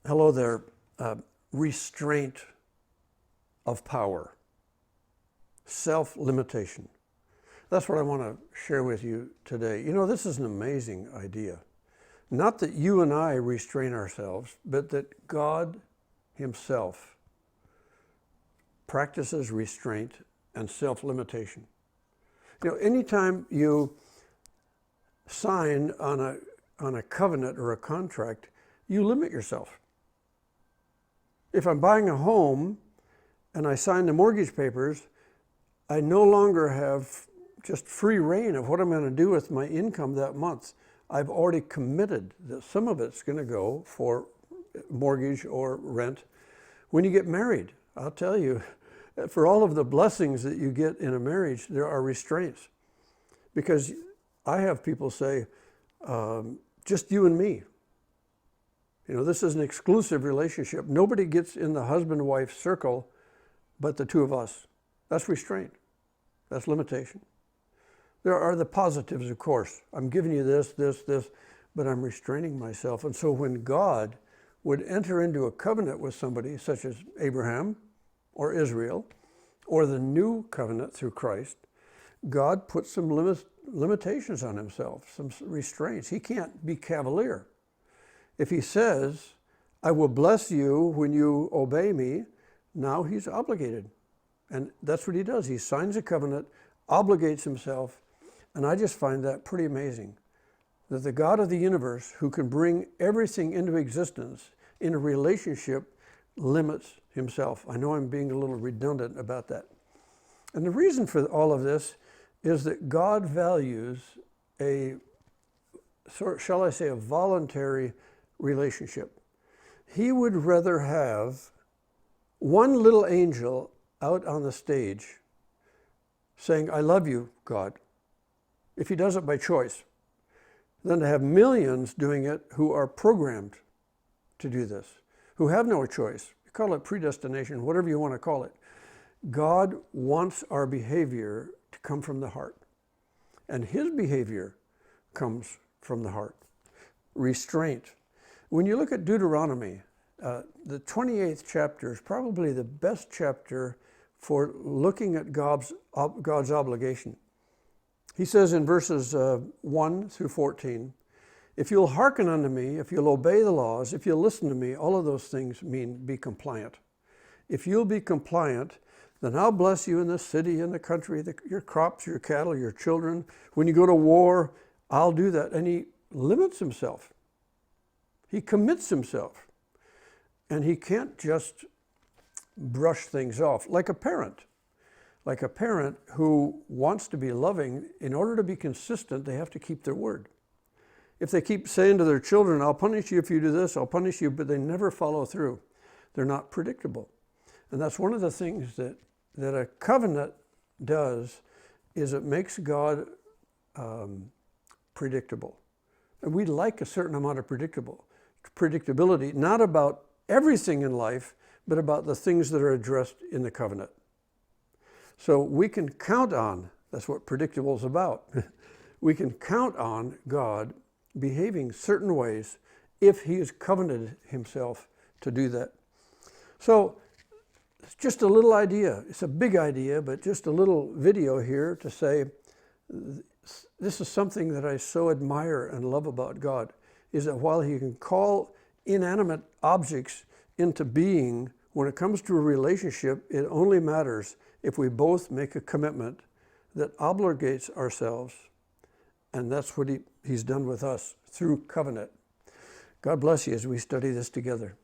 Hello there. Restraint of power, self-limitation. That's what I want to share with you today. You know, this is an amazing idea. Not that you and I restrain ourselves, but that God Himself practices restraint and self-limitation. You know, anytime you sign on a covenant or a contract, you limit yourself. If I'm buying a home and I sign the mortgage papers, I no longer have just free reign of what I'm going to do with my income that month. I've already committed that some of it's going to go for mortgage or rent. When you get married, I'll tell you, for all of the blessings that you get in a marriage, there are restraints. Because I have people say, just you and me. You know, this is an exclusive relationship. Nobody gets in the husband-wife circle but the two of us. That's restraint. That's limitation. There are the positives, of course. I'm giving you this, but I'm restraining myself. And so when God would enter into a covenant with somebody, such as Abraham or Israel, or the new covenant through Christ, God put some limitations on Himself, some restraints. He can't be cavalier. If He says, I will bless you when you obey me, now He's obligated. And that's what He does. He signs a covenant, obligates Himself, and I just find that pretty amazing. That the God of the universe, who can bring everything into existence in a relationship, limits Himself. I know I'm being a little redundant about that. And the reason for all of this is that God values shall I say, a voluntary relationship. He would rather have one little angel out on the stage saying, I love you, God, if He does it by choice, than to have millions doing it who are programmed to do this, who have no choice. You call it predestination, whatever you want to call it. God wants our behavior to come from the heart. And His behavior comes from the heart. Restraint. When you look at Deuteronomy, the 28th chapter is probably the best chapter for looking at God's obligation. He says in verses 1 through 14, if you'll hearken unto me, if you'll obey the laws, if you'll listen to me, all of those things mean be compliant. If you'll be compliant, then I'll bless you in the city, in the country, your crops, your cattle, your children. When you go to war, I'll do that. And He limits Himself. He commits Himself. And He can't just brush things off like a parent. Like a parent who wants to be loving, in order to be consistent, they have to keep their word. If they keep saying to their children, I'll punish you if you do this, I'll punish you, but they never follow through, they're not predictable. And that's one of the things that a covenant does, is it makes God predictable. And we like a certain amount of predictability, not about everything in life, but about the things that are addressed in the covenant. So we can count on, that's what predictable is about, we can count on God behaving certain ways if He has covenanted Himself to do that. So it's just a little idea. It's a big idea, but just a little video here to say, this is something that I so admire and love about God, is that while He can call inanimate objects into being, when it comes to a relationship, it only matters if we both make a commitment that obligates ourselves. And that's what He's done with us through covenant. God bless you as we study this together.